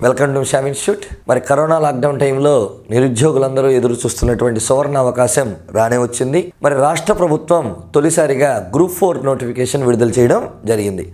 Welcome to Shyam institute. మరి corona lockdown టైంలో నిరుద్యోగులందరూ ఎదురు చూస్తున్నటువంటి సువర్ణ అవకాశం రానే వచ్చింది. మరి రాష్ట్ర ప్రభుత్వం తొలిసారిగా గ్రూప్ 4 నోటిఫికేషన్ విడుదల చేయడం జరిగింది.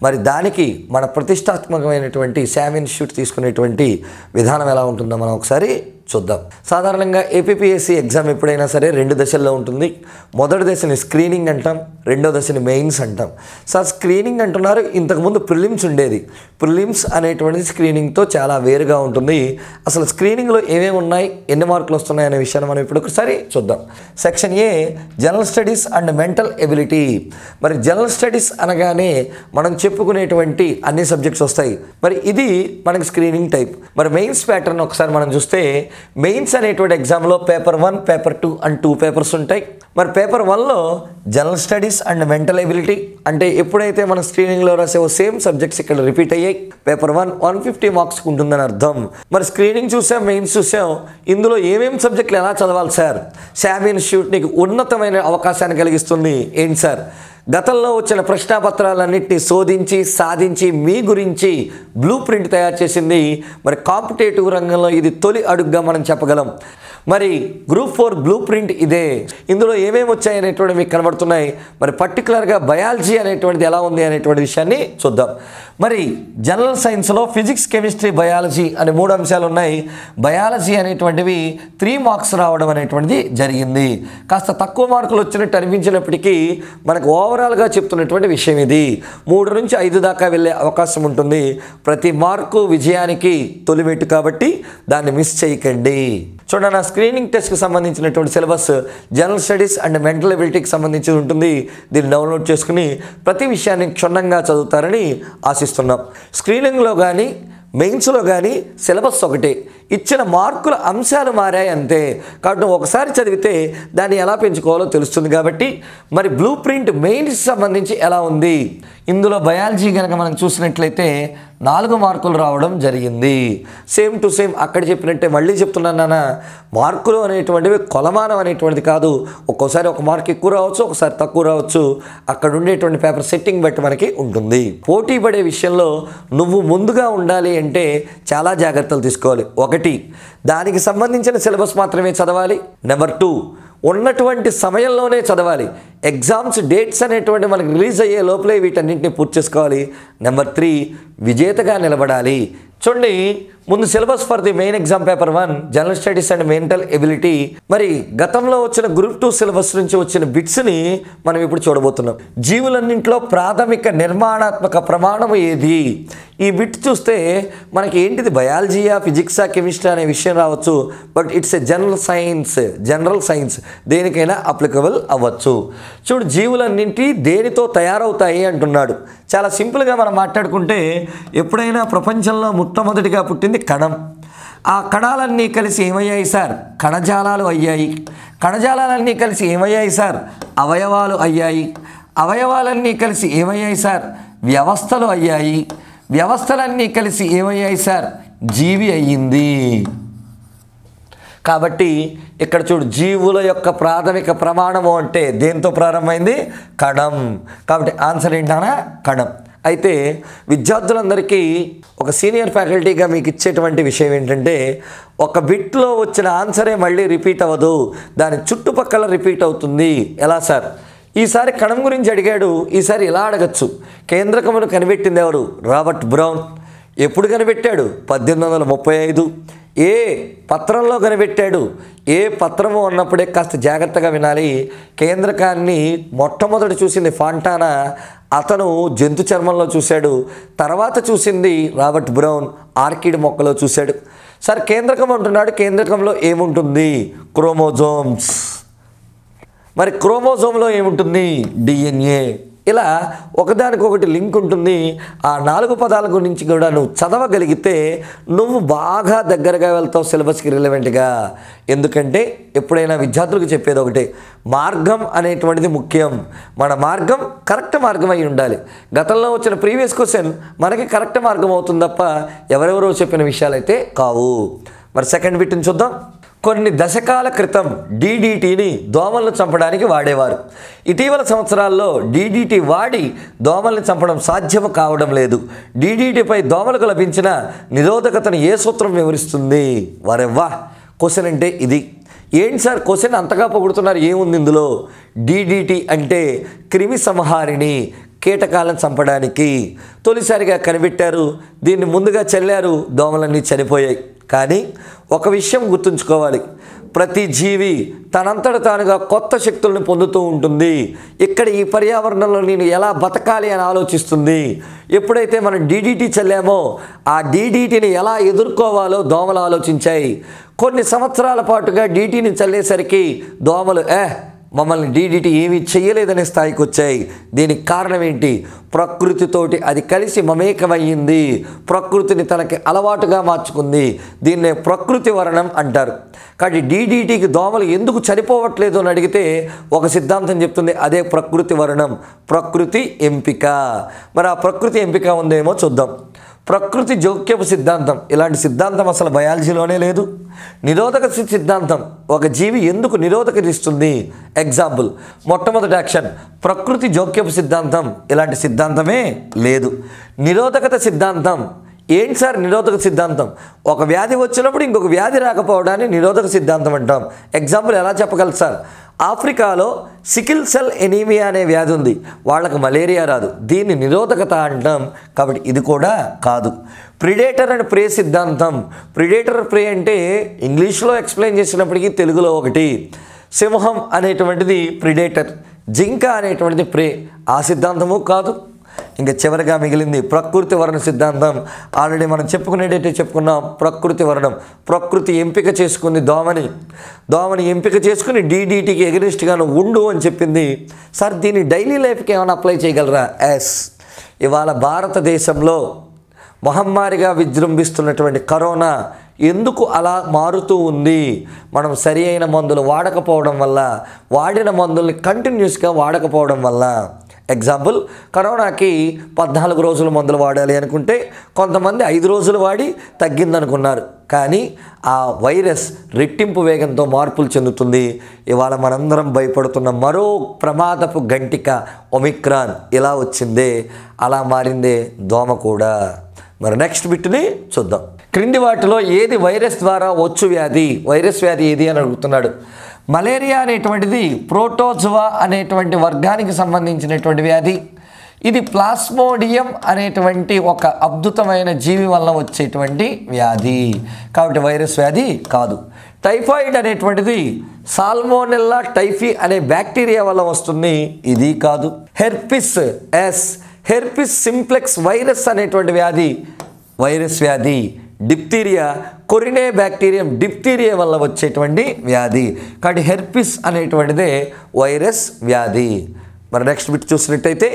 మరి దానికి మన ప్రతిష్టాత్మకమైనటువంటి శ్యామ్ ఇన్స్టిట్యూట్ తీసుకునేటువంటి విధానం ఎలా ఉంటుందో మనం ఒకసారి చూద్దాం. సాధారణంగా ఏపీపీఎస్సీ ఎగ్జామ్ ఎప్పుడైనా సరే 2 దశల్లో ఉంటుంది. మొదటి దశని స్క్రీనింగ్ అంటాం, రెండో దశని మెయిన్స్ అంటాం. సార్ స్క్రీనింగ్ అంటున్నారు, ఇంతకుముందు ప్రిలిమ్స్ ఉండేది. ప్రిలిమ్స్ అనేటువంటిది స్క్రీనింగ్తో చాలా వేరుగా ఉంటుంది. అసలు స్క్రీనింగ్లో ఏమేమి ఉన్నాయి, ఎన్ని మార్కులు వస్తున్నాయి అనే విషయాన్ని మనం ఇప్పుడు ఒకసారి చూద్దాం. Section A general studies and mental ability. మరి జనరల్ స్టడీస్ అనగానే మనం చెప్పుకునేటువంటి అన్ని సబ్జెక్ట్స్ వస్తాయి. మరి ఇది మనకి స్క్రీనింగ్ టైప్. మరి మెయిన్స్ ప్యాటర్న్ ఒకసారి మనం చూస్తే మెయిన్స్ అనేటువంటి ఎగ్జామ్లో పేపర్ 1, పేపర్ 2 అండ్ 2 పేపర్స్ ఉంటాయి. మరి పేపర్ 1లో general studies and mental ability అంటే ఎప్పుడైతే మన స్క్రీనింగ్లో రాసేవో సేమ్ సబ్జెక్ట్స్ ఇక్కడ రిపీట్ అయ్యాయి. పేపర్ 1 150 మార్క్స్కి ఉంటుందని అర్థం. మరి స్క్రీనింగ్ చూసాం, మెయిన్స్ చూసాం. ఇందులో ఏమేమి సబ్జెక్టులు ఎలా చదవాలి సార్? శ్యామ్ ఇన్స్టిట్యూట్ నీకు ఉన్నతమైన అవకాశాన్ని కలిగిస్తుంది. ఏంటి సార్? గతంలో వచ్చిన ప్రశ్నాపత్రాలన్నింటినీ శోధించి సాధించి మీ గురించి బ్లూ ప్రింట్ తయారు చేసింది. మరి కాంపిటేటివ్ రంగంలో ఇది తొలి అడుగుగా మనం చెప్పగలం. మరి గ్రూప్ 4 బ్లూ ప్రింట్ ఇదే. ఇందులో ఏమేమి వచ్చాయి అనేటువంటి మీకు కనబడుతున్నాయి. మరి పర్టికులర్గా బయాలజీ అనేటువంటిది ఎలా ఉంది అనేటువంటి విషయాన్ని చూద్దాం. మరి జనరల్ సైన్స్లో ఫిజిక్స్, కెమిస్ట్రీ, బయాలజీ అనే 3 అంశాలు ఉన్నాయి. బయాలజీ అనేటువంటివి 3 మార్క్స్ రావడం అనేటువంటిది జరిగింది. కాస్త తక్కువ మార్కులు వచ్చినట్టు అనిపించినప్పటికీ మనకు ఓవరాల్గా చెప్తున్నటువంటి విషయం ఇది. 3 నుంచి 5 దాకా వెళ్ళే అవకాశం ఉంటుంది. ప్రతి మార్కు విజయానికి తొలిమెట్టు కాబట్టి దాన్ని మిస్ చేయకండి. చూడండి, నా స్క్రీనింగ్ టెస్ట్కి సంబంధించినటువంటి syllabus general studies and mental ఎబిలిటీకి సంబంధించి ఉంటుంది. దీన్ని డౌన్లోడ్ చేసుకుని ప్రతి విషయాన్ని క్షుణ్ణంగా చదువుతారని ఆశిస్తున్నాం. స్క్రీనింగ్లో కానీ మెయిన్స్లో కానీ సిలబస్ ఒకటే, ఇచ్చిన మార్కుల అంశాలు మారాయి అంతే. కాబట్టి ఒకసారి చదివితే దాన్ని ఎలా పెంచుకోవాలో తెలుస్తుంది. కాబట్టి మరి బ్లూ ప్రింట్ మెయిన్స్ సంబంధించి ఎలా ఉంది? ఇందులో బయాలజీ కనుక మనం చూసినట్లయితే 4 మార్కులు రావడం జరిగింది. సేమ్ టు సేమ్ అక్కడ చెప్పినట్టే మళ్ళీ చెప్తున్నాను నాన్న, మార్కులు అనేటువంటివి కొలమానం అనేటువంటిది కాదు. ఒక్కోసారి 1 మార్క్ ఎక్కువ రావచ్చు, ఒకసారి తక్కువ రావచ్చు. అక్కడ ఉండేటువంటి పేపర్ సెట్టింగ్ బట్టి మనకి ఉంటుంది. పోటీ పడే విషయంలో నువ్వు ముందుగా ఉండాలి అంటే చాలా జాగ్రత్తలు తీసుకోవాలి. 1, దానికి సంబంధించిన సిలబస్ మాత్రమే చదవాలి. నెంబర్ 2, ఉన్నటువంటి సమయంలోనే చదవాలి. ఎగ్జామ్స్ డేట్స్ అనేటువంటి మనకు రిలీజ్ అయ్యే లోపలే వీటన్నింటినీ పూర్తి చేసుకోవాలి. నెంబర్ 3, విజేతగా నిలబడాలి. చూడండి, ముందు syllabus for the main exam paper 1 general studies and mental ability. మరి గతంలో వచ్చిన గ్రూప్ 2 సిలబస్ నుంచి వచ్చిన బిట్స్ని మనం ఇప్పుడు చూడబోతున్నాం. జీవులన్నింటిలో ప్రాథమిక నిర్మాణాత్మక ప్రమాణం ఏది? ఈ బిట్ చూస్తే మనకి ఏంటిది, బయాలజీయా, ఫిజిక్సా, కెమిస్ట్రీ అనే విషయం రావచ్చు. But it's a general science దేనికైనా అప్లికబుల్ అవ్వచ్చు. చూడు, జీవులన్నింటి దేనితో తయారవుతాయి అంటున్నాడు. చాలా సింపుల్గా మనం మాట్లాడుకుంటే ఎప్పుడైనా ప్రపంచంలో మొట్టమొదటిగా పుట్టింది కణం. ఆ కణాలన్నీ కలిసి ఏమయ్యాయి సార్? కణజాలాలు అయ్యాయి. కణజాలాలన్నీ కలిసి ఏమయ్యాయి సార్? అవయవాలు అయ్యాయి. అవయవాలన్నీ కలిసి ఏమయ్యాయి సార్? వ్యవస్థలు అయ్యాయి. వ్యవస్థలన్నీ కలిసి ఏమయ్యాయి సార్? జీవి అయ్యింది. కాబట్టి ఇక్కడ చూడు, జీవుల యొక్క ప్రాథమిక ప్రమాణము అంటే దేంతో ప్రారంభమైంది? కణం. కాబట్టి ఆన్సర్ ఏంటన్నా? కణం. అయితే విద్యార్థులందరికీ ఒక సీనియర్ ఫ్యాకల్టీగా మీకు ఇచ్చేటువంటి విషయం ఏంటంటే, ఒక బిట్లో వచ్చిన ఆన్సరే మళ్ళీ రిపీట్ అవ్వదు, దాని చుట్టుపక్కల రిపీట్ అవుతుంది. ఎలా సార్? ఈసారి కణం గురించి అడిగాడు, ఈసారి ఇలా అడగచ్చు. కేంద్రకమును కనిపెట్టింది ఎవరు? Robert brown. ఎప్పుడు కనిపెట్టాడు? 1835. ఏ పత్రంలో కనిపెట్టాడు? ఏ పత్రము అన్నప్పుడే కాస్త జాగ్రత్తగా వినాలి. కేంద్రకాన్ని మొట్టమొదటి చూసింది ఫాంటానా, అతను జంతు చర్మంలో చూశాడు. తర్వాత చూసింది రాబర్ట్ బ్రౌన్ ఆర్కిడ్ మొక్కలో చూశాడు. సార్ కేంద్రకం అంటున్నాడు, కేంద్రకంలో ఏముంటుంది? క్రోమోజోమ్స్. మరి క్రోమోజోమ్లో ఏముంటుంది? డిఎన్ఏ. ఇలా ఒకదానికొకటి లింక్ ఉంటుంది. ఆ 4 పదాల గురించి కూడా నువ్వు చదవగలిగితే నువ్వు బాగా దగ్గరగా వెళ్తావు సిలబస్కి రిలవెంట్గా. ఎందుకంటే ఎప్పుడైనా విద్యార్థులకు చెప్పేది ఒకటే, మార్గం అనేటువంటిది ముఖ్యం. మన మార్గం కరెక్ట్ మార్గం అయి ఉండాలి. గతంలో వచ్చిన ప్రీవియస్ క్వశ్చన్ మనకి కరెక్ట్ మార్గం అవుతుంది తప్ప ఎవరెవరో చెప్పిన విషయాలైతే కావు. మరి సెకండ్ బిట్ని చూద్దాం. కొన్ని దశకాల క్రితం డీడీటీని దోమలను చంపడానికి వాడేవారు. ఇటీవల సంవత్సరాల్లో డీడీటీ వాడి దోమల్ని చంపడం సాధ్యం కావడం లేదు. డీడీటీపై దోమలకు లభించిన నిరోధకతను ఏ సూత్రం వివరిస్తుంది? వారెవ్వా, క్వశ్చన్ అంటే ఇది. ఏంటి సార్ క్వశ్చన్ అంతగా పొగుడుతున్నారు, ఏముంది ఇందులో? డీడీటీ అంటే క్రిమి సంహారిణి, కీటకాలను చంపడానికి తొలిసారిగా కనిపెట్టారు. దీన్ని ముందుగా చల్లారు, దోమలన్నీ చనిపోయాయి. కానీ ఒక విషయం గుర్తుంచుకోవాలి, ప్రతి జీవి తనంతట తానుగా కొత్త శక్తులను పొందుతూ ఉంటుంది. ఇక్కడ ఈ పర్యావరణంలో నేను ఎలా బతకాలి అని ఆలోచిస్తుంది. ఎప్పుడైతే మనం డీడీటీ చల్లామో ఆ డీడీటీని ఎలా ఎదుర్కోవాలో దోమలు ఆలోచించాయి. కొన్ని సంవత్సరాల పాటుగా డీడీటీని చల్లేసరికి దోమలు మమ్మల్ని డీడీటీ ఏమీ చెయ్యలేదనే స్థాయికి వచ్చాయి. దీనికి కారణం ఏంటి? ప్రకృతితోటి అది కలిసి మమేకమయ్యింది, ప్రకృతిని తనకి అలవాటుగా మార్చుకుంది. దీన్నే ప్రకృతి వరణం అంటారు. కాబట్టి డీడీటీకి దోమలు ఎందుకు చనిపోవట్లేదు అని అడిగితే ఒక సిద్ధాంతం చెప్తుంది, అదే ప్రకృతి వరణం, ప్రకృతి ఎంపిక. మరి ఆ ప్రకృతి ఎంపిక ఉందేమో చూద్దాం. ప్రకృతి జోక్యపు సిద్ధాంతం, ఇలాంటి సిద్ధాంతం అసలు బయాలజీలోనే లేదు. నిరోధక సిద్ధాంతం, ఒక జీవి ఎందుకు నిరోధకత ఇస్తుంది? ఎగ్జాంపుల్, మొట్టమొదటి యాక్షన్ ప్రకృతి జోక్యపు సిద్ధాంతం, ఇలాంటి సిద్ధాంతమే లేదు. నిరోధకత సిద్ధాంతం ఏంటి సార్? నిరోధక సిద్ధాంతం ఒక వ్యాధి వచ్చినప్పుడు ఇంకొక వ్యాధి రాకపోవడాన్ని నిరోధక సిద్ధాంతం అంటాం. ఎగ్జాంపుల్ ఎలా చెప్పగలరు సార్? ఆఫ్రికాలో సికిల్ సెల్ ఎనీమియా అనే వ్యాధి ఉంది, వాళ్ళకు మలేరియా రాదు, దీన్ని నిరోధకత అంటాం. కాబట్టి ఇది కూడా కాదు. ప్రిడేటర్ అండ్ ప్రే సిద్ధాంతం, ప్రిడేటర్ ప్రే అంటే ఇంగ్లీష్లో ఎక్స్ప్లెయిన్ చేసినప్పటికీ తెలుగులో ఒకటి. సింహం అనేటువంటిది ప్రిడేటర్, జింక అనేటువంటిది ప్రే, ఆ సిద్ధాంతము కాదు. ఇంకా చివరిగా మిగిలింది ప్రకృతి వర్ణ సిద్ధాంతం. ఆల్రెడీ మనం చెప్పుకున్నాం. ప్రకృతి వర్ణం, ప్రకృతి ఎంపిక చేసుకుంది దోమని ఎంపిక చేసుకుని డీడీటీకి ఎగనిస్ట్గాను ఉండు అని చెప్పింది. సార్ దీన్ని డైలీ లైఫ్కి ఏమైనా అప్లై చేయగలరా? ఇవాళ భారతదేశంలో మహమ్మారిగా విజృంభిస్తున్నటువంటి కరోనా ఎందుకు అలా మారుతూ ఉంది? మనం సరి అయిన మందులు వాడకపోవడం వల్ల, వాడిన మందుల్ని కంటిన్యూస్గా వాడకపోవడం వల్ల. ఎగ్జాంపుల్, కరోనాకి 14 రోజులు మందులు వాడాలి అనుకుంటే కొంతమంది 5 రోజులు వాడి తగ్గిందనుకున్నారు. కానీ ఆ వైరస్ రెట్టింపు వేగంతో మార్పులు చెందుతుంది. ఇవాళ మనందరం భయపడుతున్న మరో ప్రమాదపు గంటిక ఒమిక్రాన్ ఇలా వచ్చిందే, అలా మారిందే దోమ కూడా. మరి నెక్స్ట్ బిట్ని చూద్దాం. క్రింది వాటిలో ఏది వైరస్ ద్వారా వచ్చు వ్యాధి? వైరస్ వ్యాధి ఏది అని అడుగుతున్నాడు. మలేరియా అనేటువంటిది ప్రోటోజోవా అనేటువంటి వర్గానికి సంబంధించినటువంటి వ్యాధి. ఇది ప్లాస్మోడియం అనేటువంటి ఒక అద్భుతమైన జీవి వల్ల వచ్చేటువంటి వ్యాధి, కాబట్టి వైరస్ వ్యాధి కాదు. టైఫాయిడ్ అనేటువంటిది సాల్మోనెల్లా టైఫీ అనే బ్యాక్టీరియా వల్ల వస్తుంది, ఇది కాదు. హెర్పిస్ సింప్లెక్స్ వైరస్ అనేటువంటి వ్యాధి వైరస్ వ్యాధి. డిప్తీరియా కొరినే బ్యాక్టీరియం డిప్తీరియా వల్ల వచ్చేటువంటి వ్యాధి, కాబట్టి హెర్పిస్ అనేటువంటిదే వైరస్ వ్యాధి. మరి నెక్స్ట్ బిట్ చూసినట్టయితే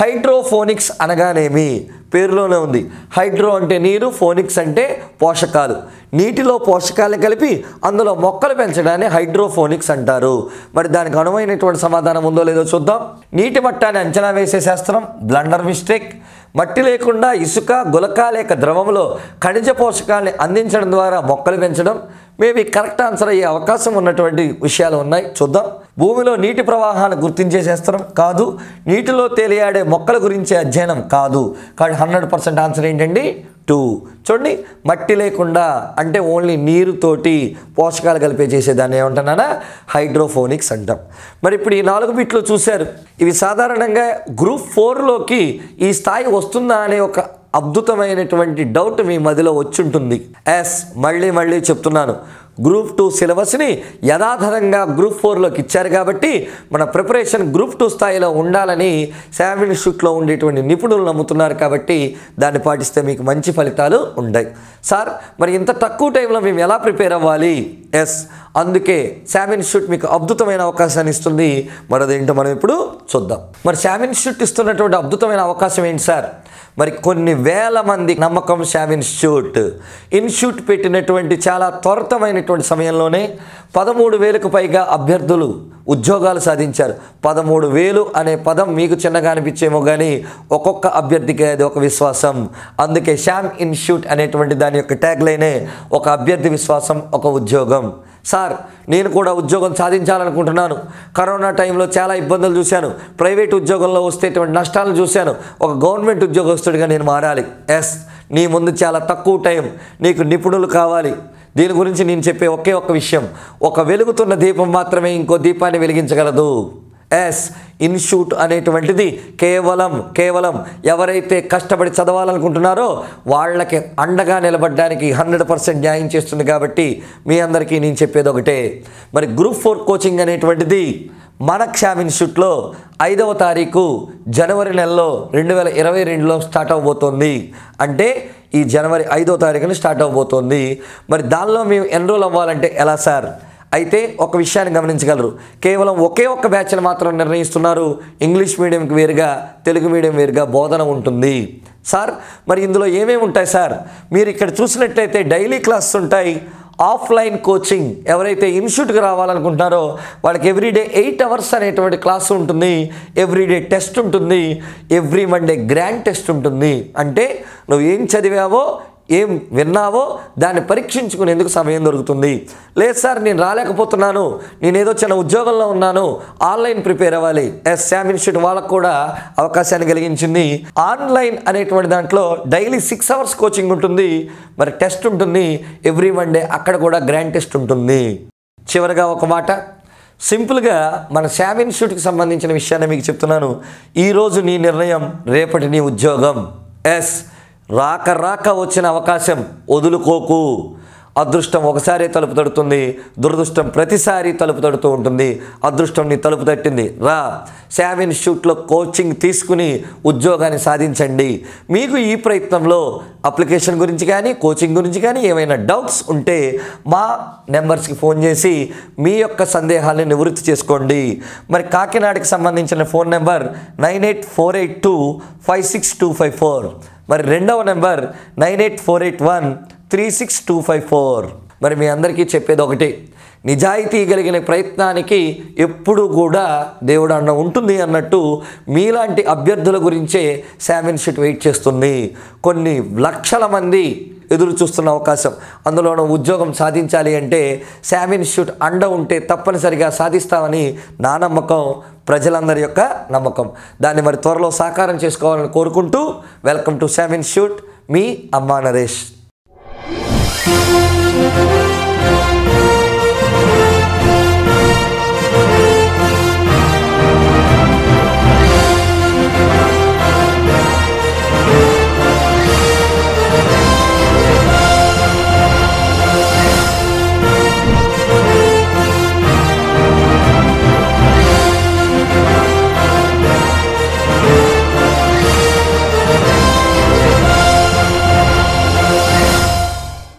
హైడ్రోఫోనిక్స్ అనగానేమి? పేరులోనే ఉంది. హైడ్రో అంటే నీరు, ఫోనిక్స్ అంటే పోషకాలు. నీటిలో పోషకాలను కలిపి అందులో మొక్కలు పెంచడాన్ని హైడ్రోఫోనిక్స్ అంటారు. మరి దానికి అనువైనటువంటి సమాధానం ఉందో లేదో చూద్దాం. నీటి మట్టాన్ని అంచనా వేసే శాస్త్రం బ్లండర్ మిస్టేక్. మట్టి లేకుండా ఇసుక, గులక లేక ద్రవంలో ఖనిజ పోషకాలని అందించడం ద్వారా మొక్కలు పెంచడం. మేబీ కరెక్ట్ ఆన్సర్ అయ్యే అవకాశం ఉన్నటువంటి విషయాలు ఉన్నాయి, చూద్దాం. భూమిలో నీటి ప్రవాహాన్ని గుర్తించే శాస్త్రం కాదు. నీటిలో తేలియాడే మొక్కల గురించే అధ్యయనం కాదు. కాబట్టి 100% ఆన్సర్ ఏంటండి? 2. చూడండి, మట్టి లేకుండా అంటే ఓన్లీ నీరుతోటి పోషకాలు కలిపే చేసేదాన్ని ఏమంటున్నానా? హైడ్రోఫోనిక్స్ అంటాం. మరి ఇప్పుడు ఈ 4 బిట్లు చూశారు. ఇవి సాధారణంగా గ్రూప్ 4లోకి ఈ స్థాయి వస్తుందా అనే ఒక అద్భుతమైనటువంటి డౌట్ మీ మదిలో వచ్చుంటుంది. మళ్ళీ చెప్తున్నాను, గ్రూప్ 2 సిలబస్ని యథాతథంగా గ్రూప్ 4లోకి ఇచ్చారు కాబట్టి మన ప్రిపరేషన్ గ్రూప్ 2 స్థాయిలో ఉండాలని శామ్ ఇన్స్టిట్యూట్లో ఉండేటువంటి నిపుణులు నమ్ముతున్నారు. కాబట్టి దాన్ని పాటిస్తే మీకు మంచి ఫలితాలు ఉంటాయి. సార్ మరి ఇంత తక్కువ టైంలో మేము ఎలా ప్రిపేర్ అవ్వాలి? అందుకే శామ్ ఇన్స్టిట్యూట్ మీకు అద్భుతమైన అవకాశాన్ని ఇస్తుంది. మరి అదేంటో మనం ఇప్పుడు చూద్దాం. మరి శామ్ ఇన్స్టిట్యూట్ ఇస్తున్నటువంటి అద్భుతమైన అవకాశం ఏంటి సార్? మరి కొన్ని వేల మంది నమ్మకం శామ్ ఇన్స్టిట్యూట్ పెట్టినటువంటి చాలా త్వరితమైనటువంటి సమయంలోనే 13,000కు పైగా అభ్యర్థులు ఉద్యోగాలు సాధించారు. 13,000 అనే పదం మీకు చిన్నగా అనిపించేమో కానీ ఒక్కొక్క అభ్యర్థికి అది ఒక విశ్వాసం. అందుకే శామ్ ఇన్స్టిట్యూట్ అనేటువంటి దాని యొక్క ట్యాగ్ లైనే ఒక అభ్యర్థి విశ్వాసం, ఒక ఉద్యోగం. సార్ నేను కూడా ఉద్యోగం సాధించాలనుకుంటున్నాను, కరోనా టైంలో చాలా ఇబ్బందులు చూశాను, ప్రైవేట్ ఉద్యోగంలో వస్తేటువంటి నష్టాలను చూశాను, ఒక గవర్నమెంట్ ఉద్యోగస్తుడిగా నేను మారాలి. ఎస్, నీ ముందు చాలా తక్కువ టైం, నీకు నిపుణులు కావాలి. దీని గురించి నేను చెప్పే ఒకే ఒక్క విషయం, ఒక వెలుగుతున్న దీపం మాత్రమే ఇంకో దీపాన్ని వెలిగించగలదు. ఎస్, ఇన్స్టిట్యూట్ అనేటువంటిది కేవలం ఎవరైతే కష్టపడి చదవాలనుకుంటున్నారో వాళ్ళకి అండగా నిలబడడానికి 100% న్యాయం చేస్తుంది. కాబట్టి మీ అందరికీ నేను చెప్పేది ఒకటే, మరి గ్రూప్ 4 కోచింగ్ అనేటువంటిది మన క్షామ్ ఇన్స్టిట్యూట్లో 5వ తారీఖు జనవరి నెలలో 2022లో స్టార్ట్ అవబోతోంది. అంటే ఈ జనవరి 5వ తారీఖున స్టార్ట్ అవబోతోంది. మరి దానిలో మేము ఎన్రోల్ అవ్వాలంటే ఎలా సార్? అయితే ఒక విషయాన్ని గమనించగలరు, కేవలం ఒకే ఒక్క బ్యాచ్ని మాత్రం నిర్ణయిస్తున్నారు. ఇంగ్లీష్ మీడియంకి వేరుగా, తెలుగు మీడియం వేరుగా బోధన ఉంటుంది. సార్ మరి ఇందులో ఏమేమి ఉంటాయి సార్? మీరు ఇక్కడ చూసినట్లయితే డైలీ క్లాసెస్ ఉంటాయి. ఆఫ్లైన్ కోచింగ్ ఎవరైతే ఇన్స్టిట్యూట్కి రావాలనుకుంటున్నారో వాళ్ళకి ఎవ్రీడే 8 అవర్స్ అనేటువంటి క్లాస్ ఉంటుంది. ఎవ్రీడే టెస్ట్ ఉంటుంది. ఎవ్రీ మండే గ్రాండ్ టెస్ట్ ఉంటుంది. అంటే నువ్వు ఏం చదివావో, ఏం విన్నావో దాన్ని పరీక్షించుకునేందుకు సమయం దొరుకుతుంది. లేదు సార్ నేను రాలేకపోతున్నాను, నేను ఏదో చిన్న ఉద్యోగంలో ఉన్నాను, ఆన్లైన్ ప్రిపేర్ అవ్వాలి. క్షామ్ ఇన్స్టిట్యూట్ వాళ్ళకు కూడా అవకాశాన్ని కలిగించింది. ఆన్లైన్ అనేటువంటి దాంట్లో డైలీ 6 అవర్స్ కోచింగ్ ఉంటుంది. మరి టెస్ట్ ఉంటుంది ఎవ్రీ మండే, అక్కడ కూడా గ్రాండ్ టెస్ట్ ఉంటుంది. చివరిగా ఒక మాట, సింపుల్గా మన క్షామ్ ఇన్స్టిట్యూట్కి సంబంధించిన విషయాన్ని మీకు చెప్తున్నాను. ఈరోజు నీ నిర్ణయం, రేపటి నీ ఉద్యోగం. ఎస్, రాక వచ్చిన అవకాశం వదులుకోకు. అదృష్టం ఒకసారి తలుపు తడుతుంది, దురదృష్టం ప్రతిసారి తలుపు తడుతూ ఉంటుంది. అదృష్టం నీ తలుపు తట్టింది, రా క్షామ్ ఇన్స్టిట్యూట్లో కోచింగ్ తీసుకుని ఉద్యోగాన్ని సాధించండి. మీకు ఈ ప్రయత్నంలో అప్లికేషన్ గురించి కానీ, కోచింగ్ గురించి కానీ ఏమైనా డౌట్స్ ఉంటే మా నెంబర్స్కి ఫోన్ చేసి మీ యొక్క సందేహాన్ని నివృత్తి చేసుకోండి. మరి కాకినాడకి సంబంధించిన ఫోన్ నెంబర్ 9848256254. మరి రెండవ నెంబర్ 9848136254. మరి మీ అందరికీ చెప్పేది ఒకటి, నిజాయితీ కలిగిన ప్రయత్నానికి ఎప్పుడు కూడా దేవుడు అన్న ఉంటుంది అన్నట్టు మీలాంటి అభ్యర్థుల గురించే క్షామ్ ఇన్స్టిట్యూట్ వెయిట్ చేస్తుంది. కొన్ని లక్షల మంది ఎదురు చూస్తున్న అవకాశం, అందులోనూ ఉద్యోగం సాధించాలి అంటే క్షామ్ ఇన్స్టిట్యూట్ అండ ఉంటే తప్పనిసరిగా సాధిస్తామని నా నమ్మకం, ప్రజలందరి యొక్క నమ్మకం. దాన్ని మరి త్వరలో సాకారం చేసుకోవాలని కోరుకుంటూ, వెల్కమ్ టు క్షామ్ ఇన్స్టిట్యూట్, మీ అమ్మా నరేష్.